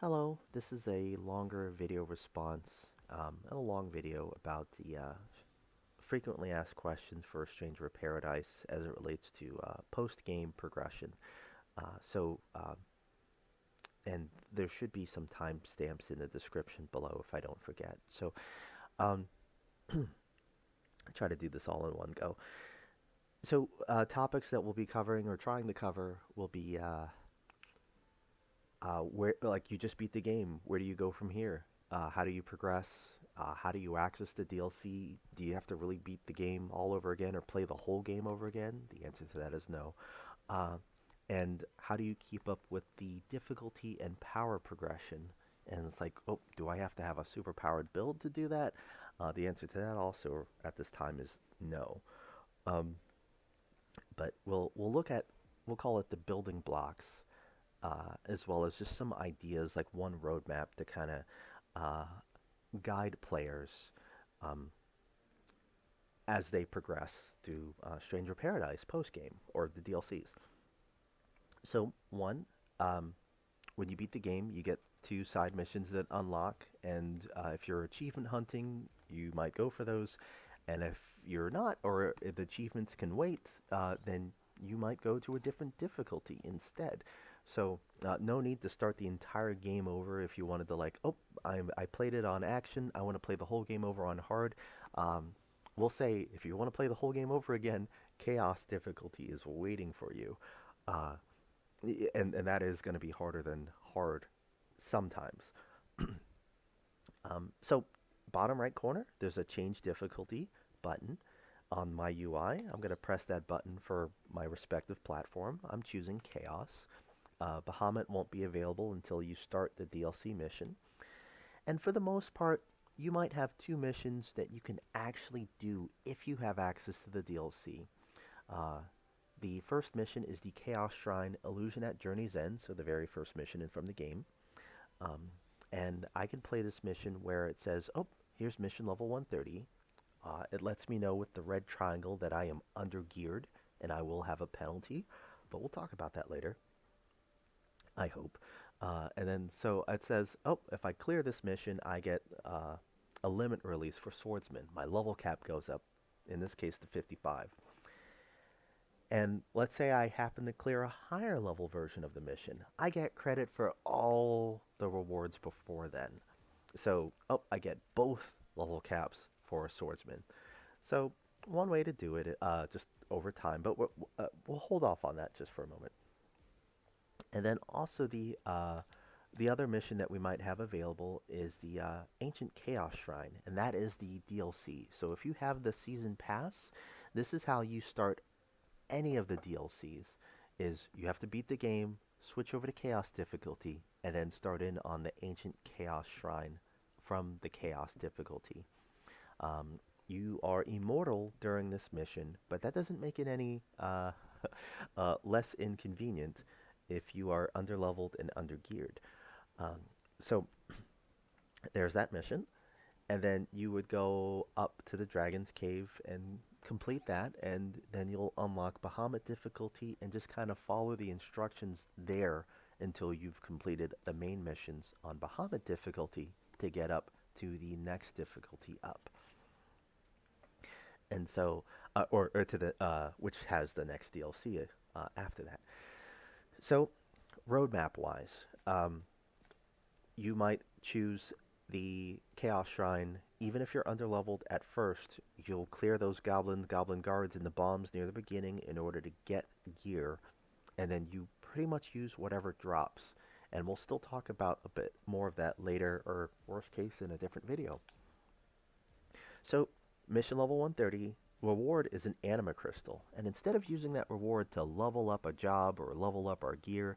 Hello, this is a longer video response and a long video about the frequently asked questions for a Stranger of Paradise as it relates to post-game progression. And there should be some timestamps in the description below if I don't forget. Um, I try to do this all in one go. Topics that we'll be covering or trying to cover will be where, like, you just beat the game. Where do you go from here? How do you progress? How do you access the DLC? Do you have to really beat the game all over again or play the whole game over again? The answer to that is no. Uh, and how do you keep up with the difficulty and power progression? And it's like, oh, do I have to have a super powered build to do that? The answer to that also at this time is no. Um, but we'll call it the building blocks, as well as just some ideas, like one roadmap to kind of uh, guide players um, as they progress through Stranger Paradise post game or the DLCs. So, one, when you beat the game, you get two side missions that unlock, and if you're achievement hunting, you might go for those. And if you're not, or if the achievements can wait, then you might go to a different difficulty instead. So, no need to start the entire game over if you wanted to, like, oh, I played it on action, I want to play the whole game over on hard. Um, we'll say if you want to play the whole game over again, chaos difficulty is waiting for you. Uh, and that is going to be harder than hard sometimes. So, bottom right corner, there's a change difficulty button on my UI. I'm going to press that button for my respective platform. I'm choosing Chaos. Bahamut won't be available until you start the DLC mission. And for the most part, you might have two missions that you can actually do if you have access to the DLC. Uh, the first mission is the Chaos Shrine Illusion at Journey's End, so the very first mission from the game. Um, and I can play this mission where it says, oh, here's mission level 130. It lets me know with the red triangle that I am under geared and I will have a penalty, but we'll talk about that later, I hope. And then so it says, oh, if I clear this mission, I get a limit release for swordsman. My level cap goes up, in this case to 55. And let's say I happen to clear a higher level version of the mission. I get credit for all the rewards before then. So, oh, I get both level caps for a swordsman. So, one way to do it, just over time, but we'll hold off on that just for a moment. And then also the other mission that we might have available is the Ancient Chaos Shrine, and that is the DLC. So if you have the Season Pass, this is how you start any of the DLCs. Is you have to beat the game, switch over to Chaos difficulty, and then start in on the Ancient Chaos Shrine from the Chaos difficulty. You are immortal during this mission, but that doesn't make it any less inconvenient if you are underleveled and undergeared. Um, so there's that mission, and then you would go up to the Dragon's Cave and complete that, and then you'll unlock Bahamut difficulty and just kind of follow the instructions there until you've completed the main missions on Bahamut difficulty to get up to the next difficulty up. And so, or to the, which has the next DLC after that. So, roadmap wise, you might choose the Chaos Shrine. Even if you're underleveled at first, you'll clear those goblin guards and the bombs near the beginning in order to get gear, and then you pretty much use whatever drops. And we'll still talk about a bit more of that later, or worst case, in a different video. So, mission level 130, reward is an anima crystal. And instead of using that reward to level up a job or level up our gear,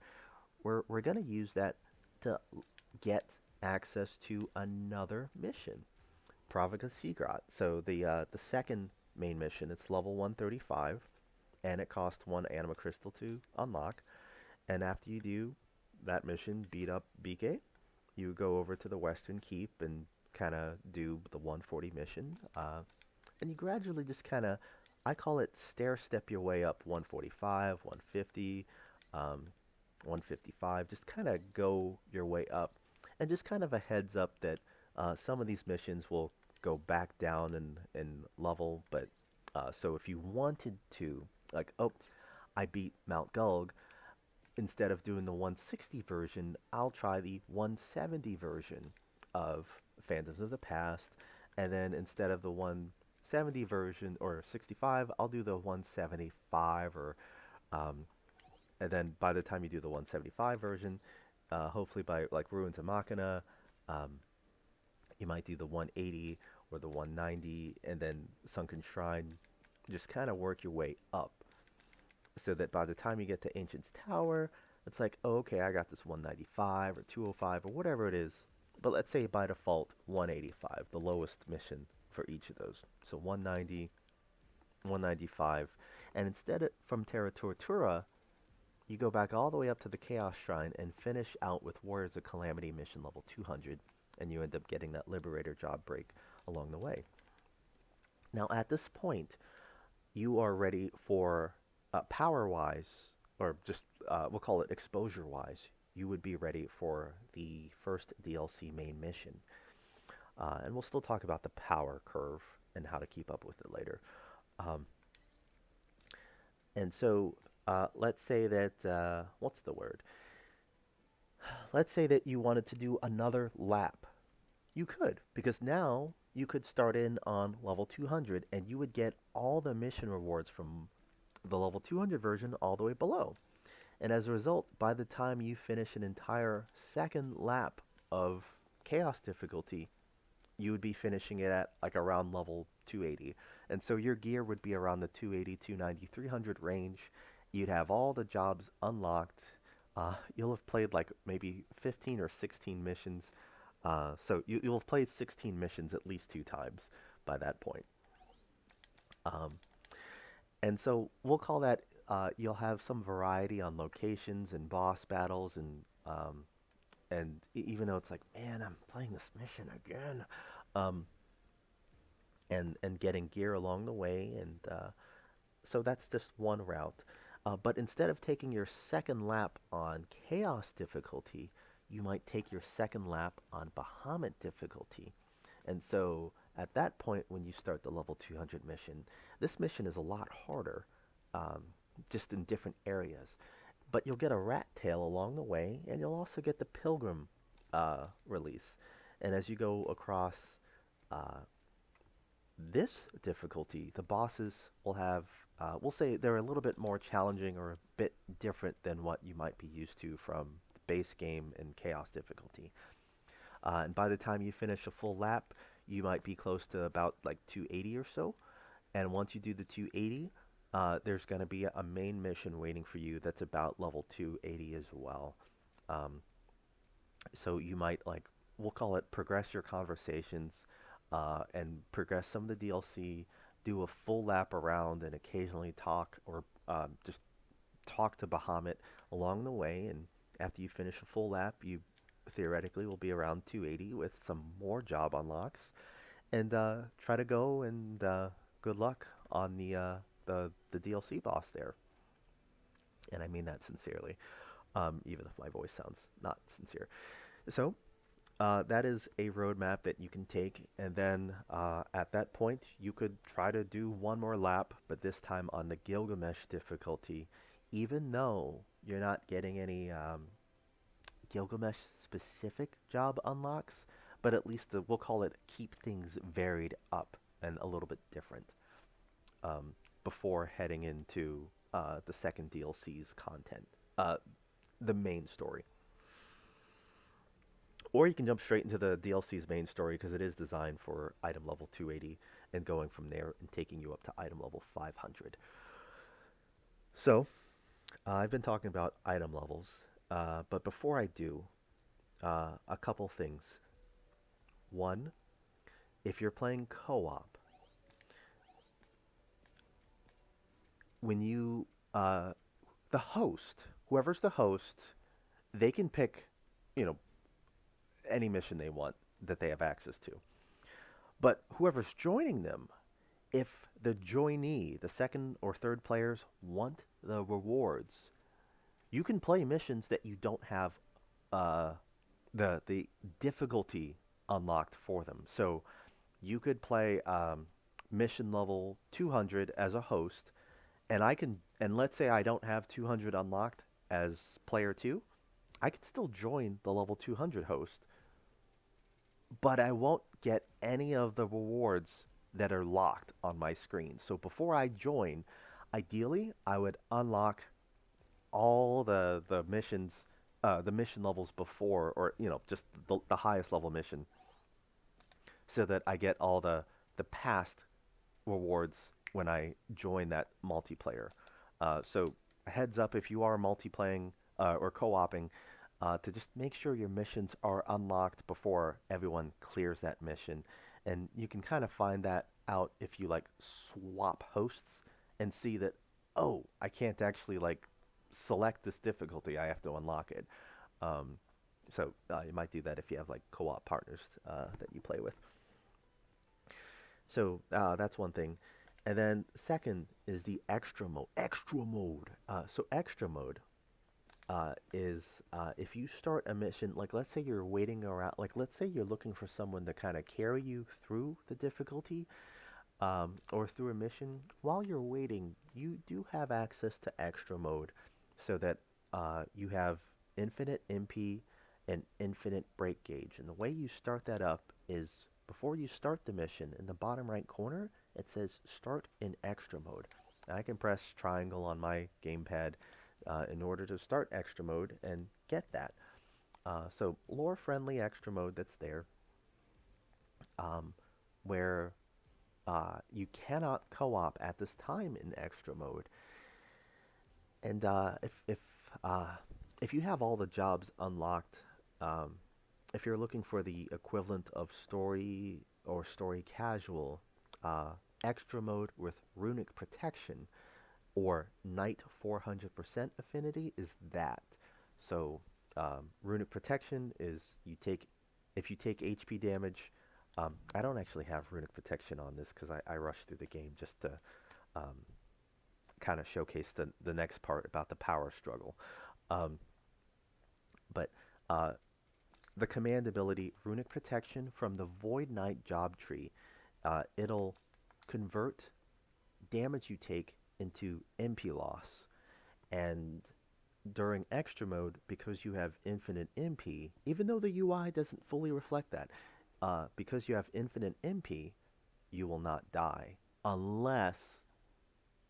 we're going to use that to get access to another mission, Pravika Seagrot. So the second main mission, it's level 135, and it costs one anima crystal to unlock. And after you do that mission, beat up BK, you go over to the Western Keep and kind of do the 140 mission. And you gradually just kind of, I call it stair step your way up 145, 150, 155. Just kind of go your way up. And just kind of a heads up that some of these missions will go back down in level, but so if you wanted to, like, oh, I beat Mount Gulg, instead of doing the 160 version, I'll try the 170 version of Phantoms of the Past, and then instead of the 170 version or 65, I'll do the 175 or um, and then by the time you do the 175 version, hopefully by like Ruins of Machina, um, you might do the 180 or the 190, and then Sunken Shrine. Just kind of work your way up, so that by the time you get to Ancient's Tower, it's like, oh, okay, I got this 195 or 205 or whatever it is. But let's say by default 185, the lowest mission for each of those. So 190, 195, and instead of from Terra Tortura, you go back all the way up to the Chaos Shrine and finish out with Warriors of Calamity mission level 200, and you end up getting that Liberator job break along the way. Now, at this point, you are ready for power-wise, or just we'll call it exposure-wise, you would be ready for the first DLC main mission. And we'll still talk about the power curve and how to keep up with it later. Um, and so let's say that, what's the word? Let's say that you wanted to do another lap. You could, because now you could start in on level 200 and you would get all the mission rewards from the level 200 version all the way below. And as a result, by the time you finish an entire second lap of chaos difficulty, you would be finishing it at like around level 280. And so your gear would be around the 280, 290, 300 range. You'd have all the jobs unlocked. You'll have played like maybe 15 or 16 missions. So you'll have played 16 missions at least 2 times by that point. Um, and so we'll call that, you'll have some variety on locations and boss battles, and even though it's like, man, I'm playing this mission again, um, and getting gear along the way, and so that's just one route. But instead of taking your second lap on chaos difficulty, you might take your second lap on Bahamut difficulty. And so at that point, when you start the level 200 mission, this mission is a lot harder, um, just in different areas. But you'll get a rat tail along the way, and you'll also get the pilgrim release. And as you go across uh, this difficulty, the bosses will have, we'll say they're a little bit more challenging or a bit different than what you might be used to from the base game and chaos difficulty. And by the time you finish a full lap, you might be close to about like 280 or so. And once you do the 280, there's going to be a main mission waiting for you that's about level 280 as well. Um, so you might, like, we'll call it progress your conversations, and progress some of the DLC, do a full lap around, and occasionally talk or just talk to Bahamut along the way. And after you finish a full lap, you theoretically will be around 280 with some more job unlocks, and try to go, and good luck on the DLC boss there. And I mean that sincerely, even if my voice sounds not sincere. So that is a roadmap that you can take, and then at that point you could try to do one more lap, but this time on the Gilgamesh difficulty, even though you're not getting any Gilgamesh specific job unlocks, but at least we'll call it keep things varied up and a little bit different, um, before heading into the second DLC's content, the main story. Or you can jump straight into the DLC's main story, because it is designed for item level 280 and going from there and taking you up to item level 500. So, I've been talking about item levels, but before I do, a couple things. One, if you're playing co-op, when you, the host, whoever's the host, they can pick, you know, any mission they want that they have access to. But whoever's joining them, if the joinee, the second or third players, want the rewards, you can play missions that you don't have uh, the difficulty unlocked for them. So you could play mission level 200 as a host, and let's say I don't have 200 unlocked as player 2, I can still join the level 200 host, but I won't get any of the rewards that are locked on my screen. So before I join, ideally I would unlock all the missions, the mission levels before, or just the highest level mission, so that I get all the past rewards when I join that multiplayer. So heads up if you are multiplaying or co-oping, to just make sure your missions are unlocked before everyone clears that mission. And you can kind of find that out if you like swap hosts and see that, oh, I can't actually like select this difficulty. I have to unlock it. Um, so you might do that if you have like co-op partners that you play with. So that's one thing. And then second is the extra mode. Extra mode. So extra mode is if you start a mission, like let's say you're waiting around, like let's say you're looking for someone to kind of carry you through the difficulty, or through a mission. While you're waiting, you do have access to extra mode, so that you have infinite MP and infinite break gauge. And the way you start that up is before you start the mission, in the bottom right corner, it says start in extra mode. I can press triangle on my gamepad in order to start extra mode and get that. So lore friendly extra mode that's there, um, where you cannot co-op at this time in extra mode. And uh, if you have all the jobs unlocked, um, if you're looking for the equivalent of story or story casual, uh, extra mode with runic protection or Knight 400% affinity is that. So runic protection is if you take HP damage. I don't actually have runic protection on this because I rushed through the game just to um, kind of showcase the next part about the power struggle. Um, but the command ability runic protection from the Void Knight job tree, it'll convert damage you take into MP loss. And during extra mode, because you have infinite MP, even though the UI doesn't fully reflect that, because you have infinite MP, you will not die unless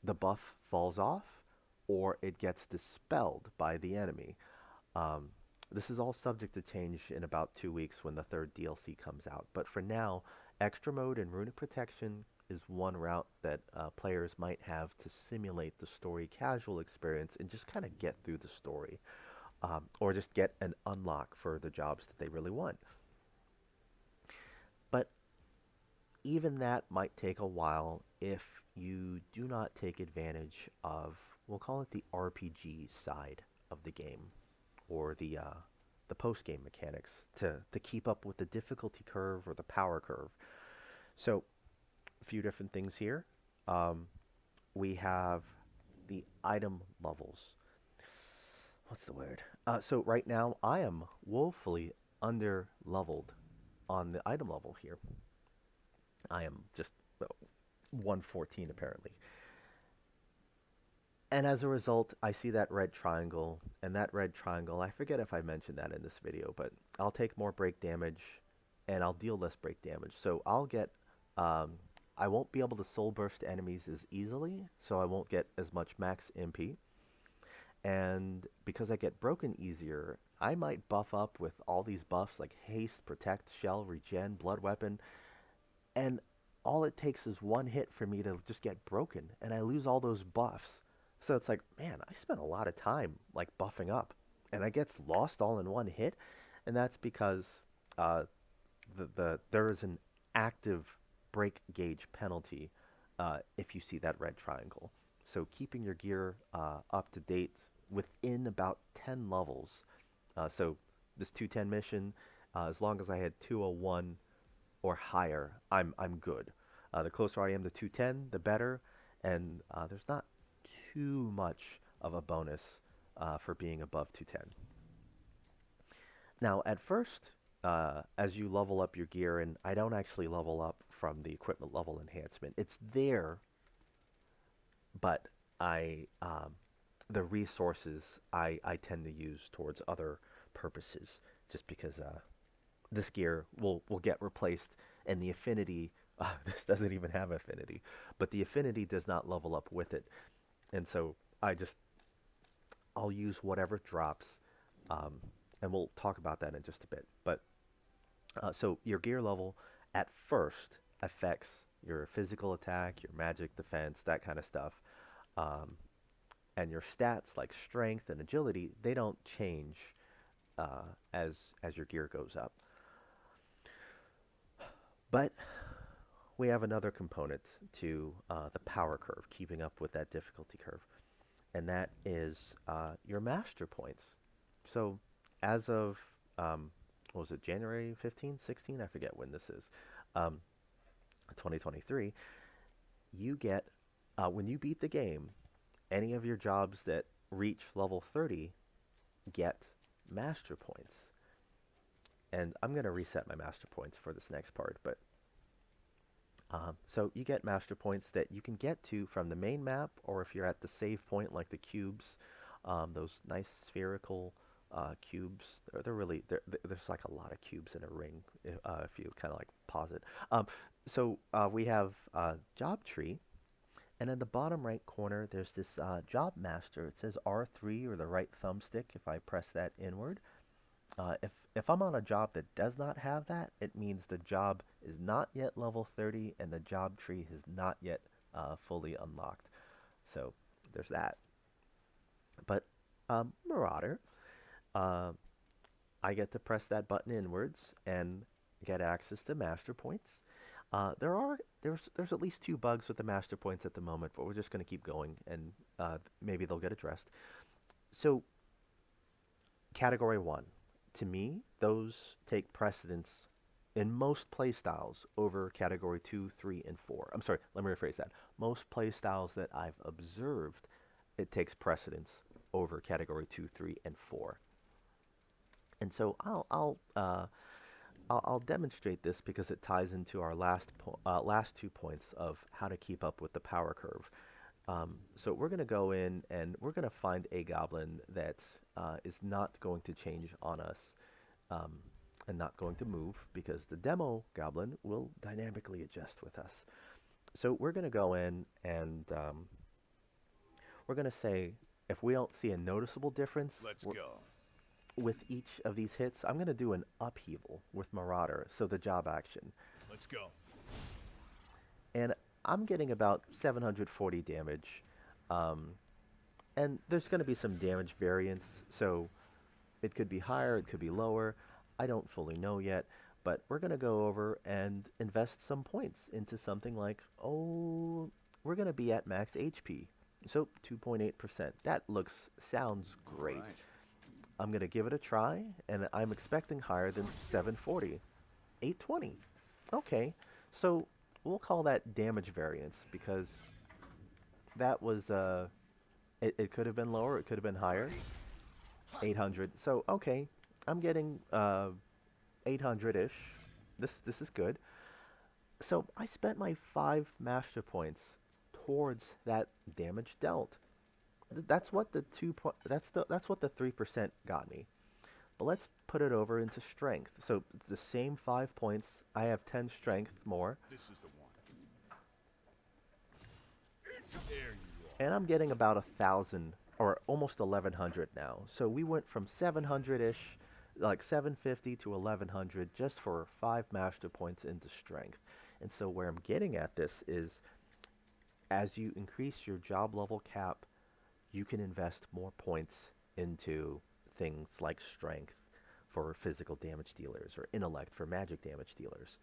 the buff falls off or it gets dispelled by the enemy. Um, this is all subject to change in about 2 weeks when the third DLC comes out. But for now, extra mode and runic protection is one route that players might have to simulate the story casual experience and just kind of get through the story, or just get an unlock for the jobs that they really want. But even that might take a while if you do not take advantage of, we'll call it the RPG side of the game, or the post-game mechanics to keep up with the difficulty curve or the power curve. So a few different things here. We have the item levels. What's the word? So right now I am woefully under leveled on the item level here. I am just 114 apparently. And as a result, I see that red triangle, and that red triangle, I forget if I mentioned that in this video, but I'll take more break damage, and I'll deal less break damage. So I'll get, I won't be able to soul burst enemies as easily, so I won't get as much max MP. And because I get broken easier, I might buff up with all these buffs like haste, protect, shell, regen, blood weapon, and all it takes is one hit for me to just get broken, and I lose all those buffs. So it's like, man, I spent a lot of time like buffing up, and I gets lost all in one hit, and that's because there is an active break gauge penalty if you see that red triangle. So keeping your gear up to date within about 10 levels. So this 210 mission, as long as I had 201 or higher, I'm good. The closer I am to 210, the better, and there's not too much of a bonus for being above 210. Now, at first, as you level up your gear, and I don't actually level up from the equipment level enhancement, it's there, but I the resources I tend to use towards other purposes, just because this gear will get replaced, and the affinity. This doesn't even have affinity, but the affinity does not level up with it, and so I'll use whatever drops, um, and we'll talk about that in just a bit. But so your gear level at first affects your physical attack, your magic defense, that kind of stuff. Um, and your stats like strength and agility, they don't change as your gear goes up. But we have another component to the power curve, keeping up with that difficulty curve, and that is your master points. So as of what was it, January 15, 16? I forget when this is. Um, 2023, you get when you beat the game, any of your jobs that reach level 30 get master points. And I'm going to reset my master points for this next part, but so you get master points that you can get to from the main map, or if you're at the save point, like the cubes, those nice spherical cubes. They're really there's like a lot of cubes in a ring if you kind of like pause it. So we have job tree, and in the bottom right corner, there's this job master. It says R3 or the right thumbstick. If I press that inward, if I'm on a job that does not have that, it means the job is not yet level 30 and the job tree has not yet fully unlocked. So there's that. But Marauder, uh, I get to press that button inwards and get access to master points. There's at least two bugs with the master points at the moment, but we're just going to keep going and maybe they'll get addressed. So category one, to me, those take precedence in most playstyles over category 2, 3, and 4. I'm sorry, let me rephrase that. Most playstyles that I've observed, it takes precedence over category 2, 3, and 4. And so I'll demonstrate this because it ties into our last 2 points of how to keep up with the power curve. So we're going to go in and we're going to find a goblin that is not going to change on us um, and not going to move because the demo goblin will dynamically adjust with us. So we're going to go in and we're going to say if we don't see a noticeable difference with each of these hits, I'm going to do an upheaval with Marauder, so the job action. Let's go. And I'm getting about 740 damage. Um, and there's going to be some damage variance, so it could be higher, it could be lower. I don't fully know yet, but we're going to go over and invest some points into something like, oh, we're going to be at max HP. So 2.8%. That sounds great. Right. I'm going to give it a try, and I'm expecting higher than 740. 820. Okay, so we'll call that damage variance because that was, it could have been lower, it could have been higher. 800. So, okay, I'm getting 800-ish. This is good. So I spent my 5 master points towards that damage dealt. That's what the that's what the 3% got me. But let's put it over into strength. So the same 5 points. I have 10 strength more. This is the one. There you are. And I'm getting about 1,000 or almost 1,100 now. So we went from 700-ish, like 750 to 1,100 just for 5 master points into strength. And so where I'm getting at this is as you increase your job level cap, you can invest more points into things like strength for physical damage dealers or intellect for magic damage dealers.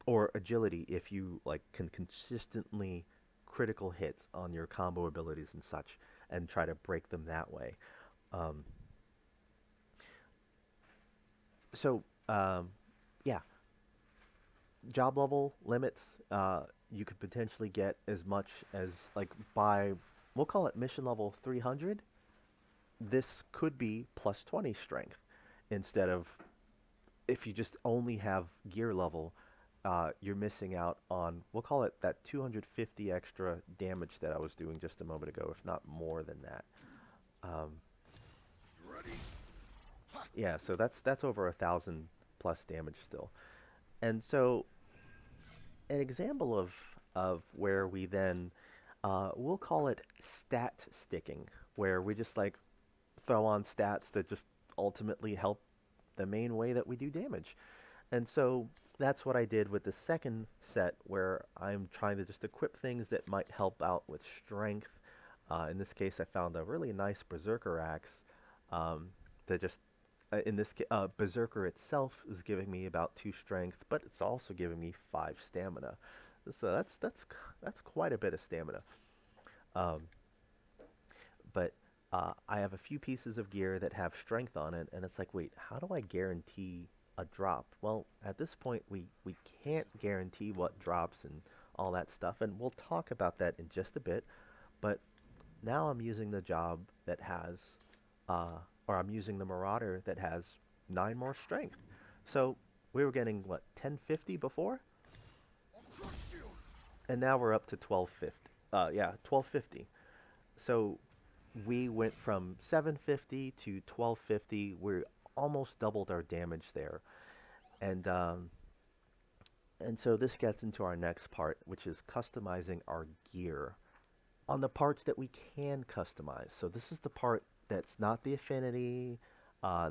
Or agility if you like can consistently critical hits on your combo abilities and such and try to break them that way. Um, so yeah, job level limits, you could potentially get as much as like by, we'll call it mission level 300. this could be plus 20 strength instead of, if you just only have gear level, you're missing out on, we'll call it that 250 extra damage that I was doing just a moment ago, if not more than that. Um, Ready? yeah, so that's over 1,000 plus damage still. And so an example of where we then, we'll call it stat sticking, where we just like throw on stats that just ultimately help the main way that we do damage. And so that's what I did with the second set, where I'm trying to just equip things that might help out with strength. In this case, I found a really nice Berserker axe that just, Berserker itself is giving me about 2 strength, but it's also giving me 5 stamina. So that's quite a bit of stamina. Um, but I have a few pieces of gear that have strength on it, and it's like, wait, how do I guarantee a drop? Well, at this point, we can't guarantee what drops and all that stuff, and we'll talk about that in just a bit. But now I'm using the job that has, or I'm using the Marauder that has 9 more strength. So we were getting, what, 1050 before? I'll crush you. And now we're up to 1250. Yeah, 1250. So we went from 750 to 1250. We almost doubled our damage there. And and so this gets into our next part, which is customizing our gear on the parts that we can customize. So this is the part that's not the affinity.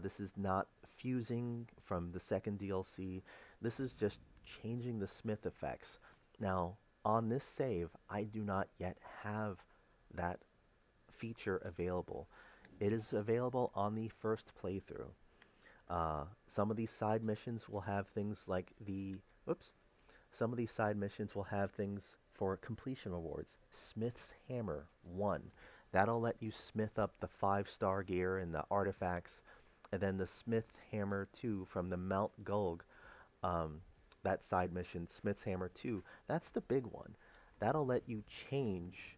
This is not fusing from the second DLC. This is just changing the smith effects. Now, on this save, I do not yet have that feature available. It is available on the first playthrough. Some of these side missions will have things like some of these side missions will have things for completion rewards. Smith's Hammer 1. That'll let you smith up the 5-star gear and the artifacts. And then the Smith Hammer 2 from the Mount Gulg, that side mission, Smith's Hammer 2, that's the big one. That'll let you change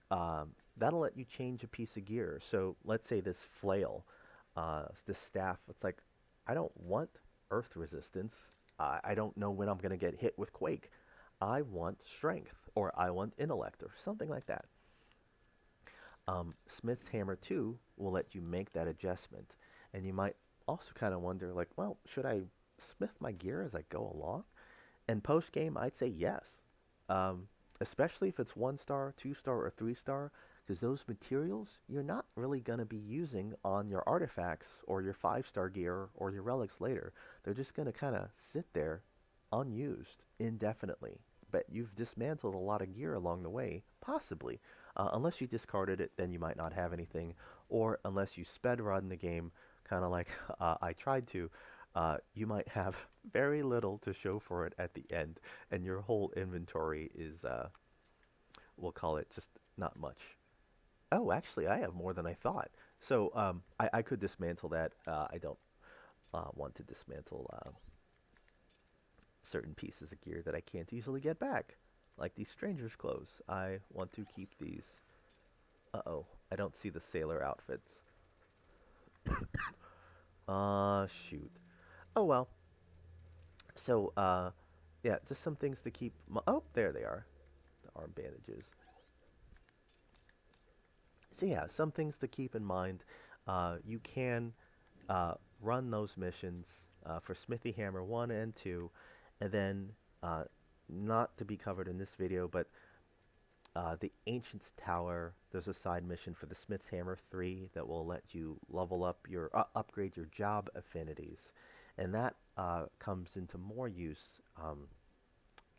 that'll let you change a piece of gear. So let's say this flail, this staff, it's like, I don't want earth resistance. I don't know when I'm going to get hit with quake. I want strength, or I want intellect, or something like that. Smith's Hammer 2 will let you make that adjustment. And you might also kind of wonder, like, well, should I smith my gear as I go along? And post-game, I'd say yes. Especially if it's 1-star, 2-star, or 3-star, because those materials you're not really going to be using on your artifacts or your 5-star gear or your relics later. They're just going to kind of sit there unused indefinitely. But you've dismantled a lot of gear along the way, possibly. Unless you discarded it, then you might not have anything. Or unless you sped run the game, kind of like I tried to, you might have very little to show for it at the end, and your whole inventory is, we'll call it just not much. Oh, actually, I have more than I thought. So I could dismantle that. I don't want to dismantle certain pieces of gear that I can't easily get back, like these stranger's clothes. I want to keep these. Uh-oh, I don't see the sailor outfits. Shoot. Oh, well. So, yeah, just some things to keep. Oh, there they are. The arm bandages. So, yeah, some things to keep in mind. You can run those missions for Smithy Hammer 1 and 2, and then, not to be covered in this video, but the Ancient's Tower, there's a side mission for the Smith's Hammer 3 that will let you level up your, upgrade your job affinities. And that comes into more use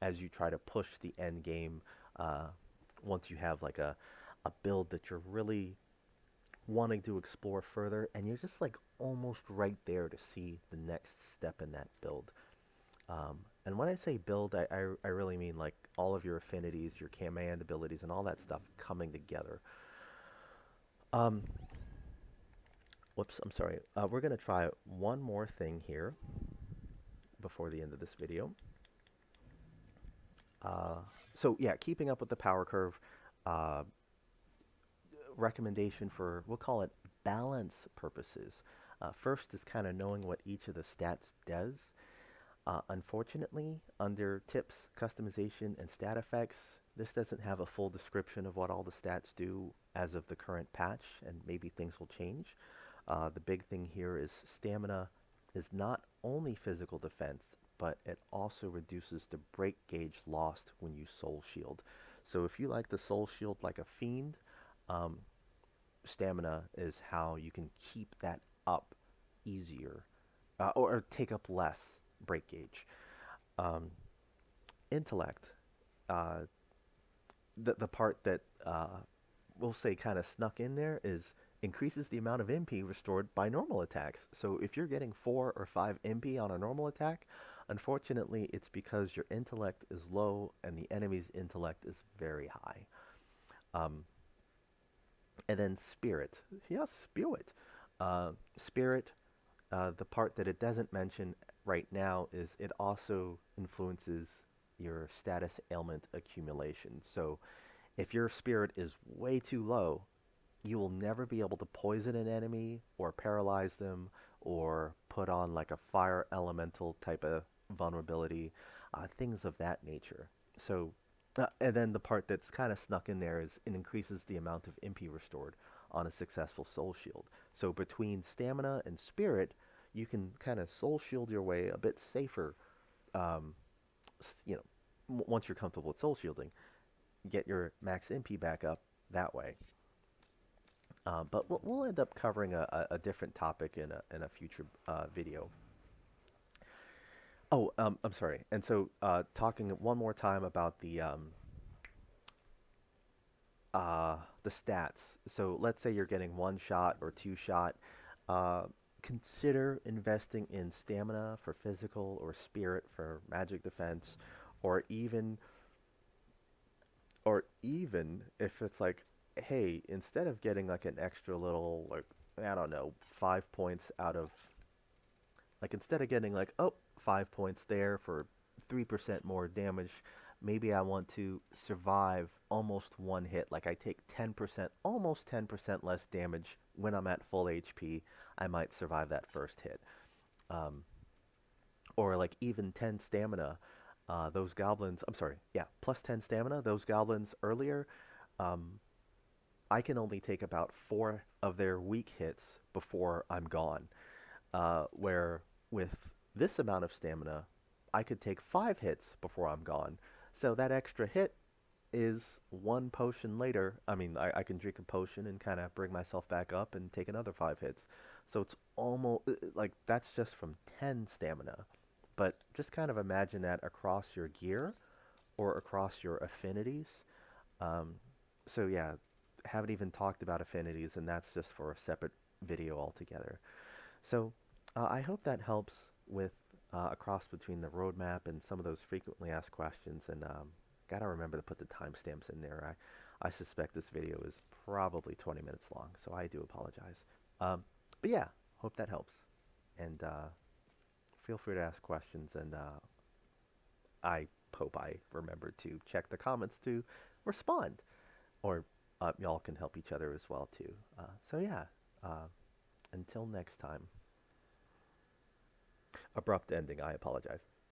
as you try to push the end game once you have like a build that you're really wanting to explore further, and you're just like almost right there to see the next step in that build. And when I say build, I really mean like all of your affinities, your command abilities, and all that stuff coming together. Whoops, I'm sorry. We're going to try one more thing here before the end of this video. So yeah, keeping up with the power curve. recommendation for, we'll call it balance purposes. First is kind of knowing what each of the stats does. Unfortunately, under tips, customization, and stat effects, this doesn't have a full description of what all the stats do as of the current patch, and maybe things will change. The big thing here is stamina is not only physical defense, but it also reduces the break gauge lost when you soul shield. So if you like the soul shield like a fiend, um, stamina is how you can keep that up easier, or take up less break gauge. Um, Intellect, uh, the part that we'll say kind of snuck in there is increases the amount of MP restored by normal attacks. So if you're getting 4 or 5 MP on a normal attack, unfortunately it's because your intellect is low and the enemy's intellect is very high. Um, and then spirit. Yeah, spirit. Spirit, the part that it doesn't mention right now is it also influences your status ailment accumulation. So if your spirit is way too low, you will never be able to poison an enemy or paralyze them or put on like a fire elemental type of vulnerability, things of that nature. So, and then the part that's kind of snuck in there is it increases the amount of MP restored on a successful soul shield. So between stamina and spirit, you can kind of soul shield your way a bit safer. Um, you know, once you're comfortable with soul shielding, get your max MP back up that way. But we'll end up covering a different topic in a future video. Oh, I'm sorry. And so, talking one more time about the stats. So let's say you're getting one shot or two shot. Uh, Consider investing in stamina for physical or spirit for magic defense, or even if it's like, hey, instead of getting like an extra little, like, I don't know, 5 points out of, like, instead of getting like, oh, 5 points there for 3% more damage, maybe I want to survive almost one hit. Like I take 10%, almost 10% less damage when I'm at full HP. I might survive that first hit. Um, or like even 10 stamina. Those goblins, I'm sorry, yeah, plus 10 stamina. Those goblins earlier, um, I can only take about 4 of their weak hits before I'm gone. Where with this amount of stamina, I could take 5 hits before I'm gone. So that extra hit is one potion later. I mean, I can drink a potion and kind of bring myself back up and take another 5 hits. So it's almost like that's just from 10 stamina. But just kind of imagine that across your gear or across your affinities. Um, so yeah, haven't even talked about affinities, and that's just for a separate video altogether. So I hope that helps with a cross between the roadmap and some of those frequently asked questions. And gotta remember to put the timestamps in there. I suspect this video is probably 20 minutes long, so I do apologize. But yeah, hope that helps. And feel free to ask questions. And I hope I remember to check the comments to respond. Or y'all can help each other as well too. So yeah, uh, until next time. Abrupt ending, I apologize.